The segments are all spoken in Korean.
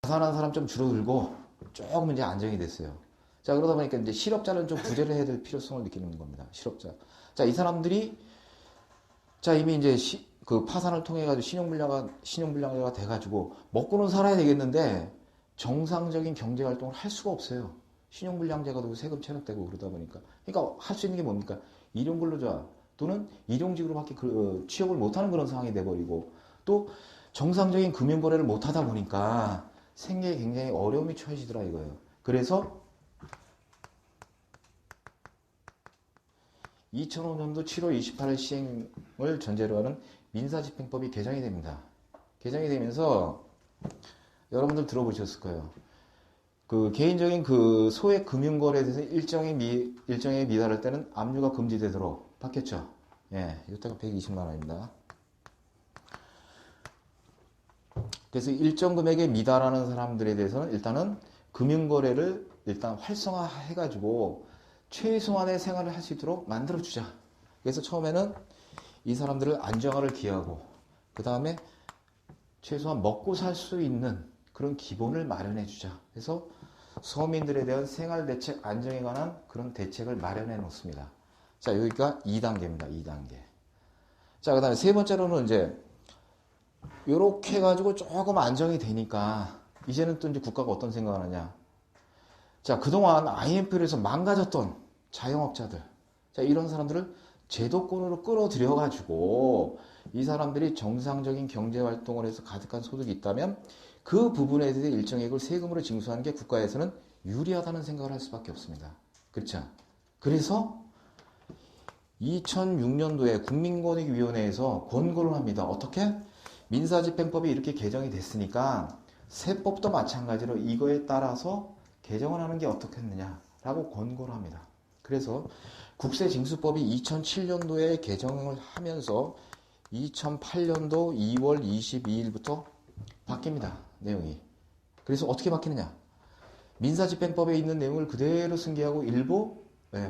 파산한 사람 좀 줄어들고 조금 이제 안정이 됐어요. 자, 그러다 보니까 이제 실업자는 좀 구제를 해야 될 필요성을 느끼는 겁니다. 실업자. 자, 이 사람들이 자, 이미 이제 그 파산을 통해 가지고 신용불량자가 돼 가지고 먹고는 살아야 되겠는데 정상적인 경제 활동을 할 수가 없어요. 신용불량자가 되고 세금 체납되고 그러다 보니까. 그러니까 할 수 있는 게 뭡니까? 일용근로자 또는 일용직으로밖에 취업을 못하는 그런 상황이 돼버리고 또 정상적인 금융거래를 못하다 보니까 생계에 굉장히 어려움이 처해지더라 이거예요. 그래서 2005년도 7월 28일 시행을 전제로 하는 민사집행법이 개정이 됩니다. 개정이 되면서 여러분들 들어보셨을 거예요. 그 개인적인 그 소액 금융거래에 대해서 일정에 미달할 때는 압류가 금지되도록 바뀌었죠. 예, 이때가 120만 원입니다. 그래서 일정 금액에 미달하는 사람들에 대해서는 일단은 금융거래를 일단 활성화해가지고 최소한의 생활을 할 수 있도록 만들어주자. 그래서 처음에는 이 사람들을 안정화를 기하고 그 다음에 최소한 먹고 살 수 있는 그런 기본을 마련해주자. 그래서 서민들에 대한 생활대책 안정에 관한 그런 대책을 마련해 놓습니다. 자, 여기가 2단계입니다. 2단계. 자, 그 다음에 세 번째로는 이제 요렇게 해가지고 조금 안정이 되니까 이제는 또 이제 국가가 어떤 생각을 하냐. 자, 그동안 IMF로 해서 망가졌던 자영업자들. 자, 이런 사람들을 제도권으로 끌어들여가지고 이 사람들이 정상적인 경제활동을 해서 가득한 소득이 있다면 그 부분에 대해서 일정액을 세금으로 징수하는 게 국가에서는 유리하다는 생각을 할 수밖에 없습니다. 그렇죠? 그래서 2006년도에 국민권익위원회에서 권고를 합니다. 어떻게? 민사집행법이 이렇게 개정이 됐으니까 세법도 마찬가지로 이거에 따라서 개정을 하는 게 어떻겠느냐라고 권고를 합니다. 그래서 국세징수법이 2007년도에 개정을 하면서 2008년도 2월 22일부터 바뀝니다. 내용이. 그래서 어떻게 바뀌느냐. 민사집행법에 있는 내용을 그대로 승계하고 일부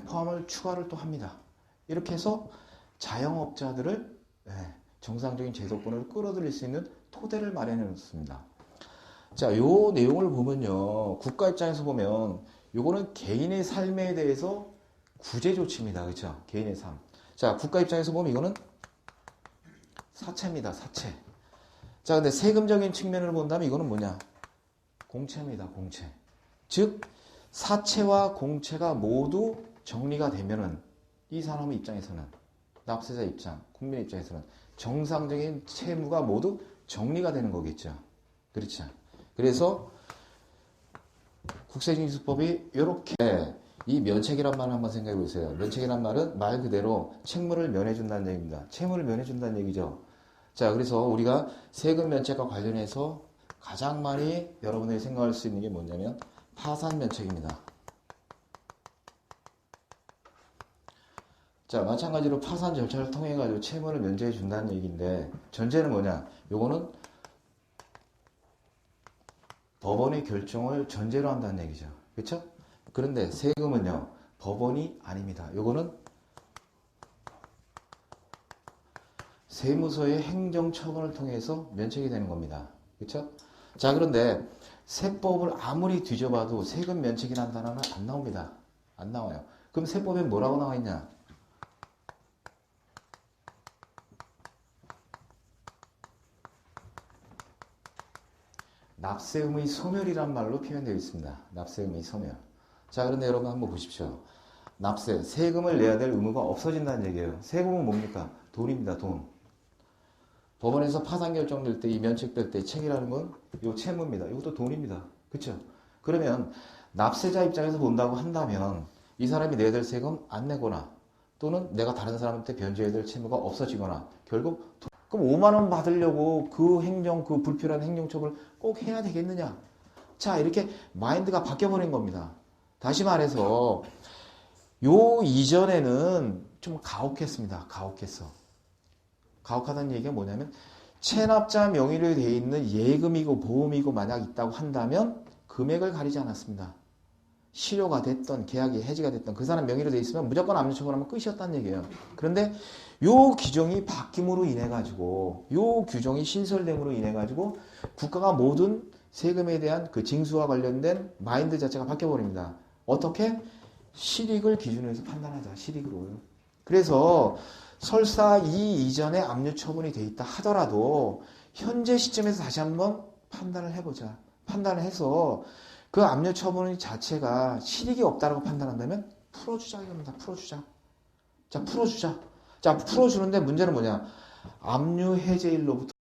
포함을 추가를 또 합니다. 이렇게 해서 자영업자들을 정상적인 제도권을 끌어들일 수 있는 토대를 마련해 놓습니다. 자, 요 내용을 보면요. 국가 입장에서 보면 요거는 개인의 삶에 대해서 구제 조치입니다. 그렇죠? 개인의 삶. 자, 국가 입장에서 보면 이거는 사채입니다. 사채. 자, 근데 세금적인 측면을 본다면 이거는 뭐냐? 공채입니다. 공채. 즉 사채와 공채가 모두 정리가 되면은 이 사람 입장에서는 납세자 입장, 국민 입장에서는 정상적인 채무가 모두 정리가 되는 거겠죠. 그렇죠? 그래서 국세징수법이 이렇게 이 면책이란 말을 한번 생각해 보세요. 면책이란 말은 말 그대로 채무를 면해준다는 얘기입니다. 채무를 면해준다는 얘기죠. 자, 그래서 우리가 세금 면책과 관련해서 가장 많이 여러분들이 생각할 수 있는 게 뭐냐면 파산 면책입니다. 자, 마찬가지로 파산 절차를 통해 가지고 채무를 면제해 준다는 얘기인데 전제는 뭐냐? 요거는 법원의 결정을 전제로 한다는 얘기죠. 그렇죠? 그런데 세금은요. 법원이 아닙니다. 요거는 세무서의 행정처분을 통해서 면책이 되는 겁니다. 그렇죠? 자, 그런데 세법을 아무리 뒤져봐도 세금 면책이라는 단어는 안 나옵니다. 안 나와요. 그럼 세법에 뭐라고 나와 있냐? 납세의무의 소멸이란 말로 표현되어 있습니다. 납세의무의 소멸. 자, 그런데 여러분 한번 보십시오. 납세, 세금을 내야 될 의무가 없어진다는 얘기예요. 세금은 뭡니까? 돈입니다. 돈. 법원에서 파산 결정될 때, 이 면책될 때 책이라는 건 이 채무입니다. 이것도 돈입니다. 그렇죠? 그러면 납세자 입장에서 본다고 한다면 이 사람이 내야 될 세금 안 내거나 또는 내가 다른 사람한테 변제해야 될 채무가 없어지거나 결국 그럼 5만 원 받으려고 그 불필요한 행정처분을 꼭 해야 되겠느냐? 자, 이렇게 마인드가 바뀌어버린 겁니다. 다시 말해서 요 이전에는 좀 가혹했습니다. 가혹했어. 가혹하다는 얘기가 뭐냐면 체납자 명의로 되어 있는 예금이고 보험이고 만약 있다고 한다면 금액을 가리지 않았습니다. 실효가 됐던 계약이 해지가 됐던 그 사람 명의로 되어 있으면 무조건 압류 처분하면 끝이었다는 얘기예요. 그런데 요 규정이 바뀜으로 인해 가지고 요 규정이 신설됨으로 인해 가지고 국가가 모든 세금에 대한 그 징수와 관련된 마인드 자체가 바뀌어버립니다. 어떻게? 실익을 기준으로 해서 판단하자. 실익으로. 그래서 설사 이 이전에 압류 처분이 돼 있다 하더라도 현재 시점에서 다시 한번 판단을 해보자. 판단을 해서 그 압류 처분 자체가 실익이 없다라고 판단한다면 풀어주자 이겁니다. 풀어주자. 자, 풀어주자. 자, 풀어주는데 문제는 뭐냐? 압류 해제일로부터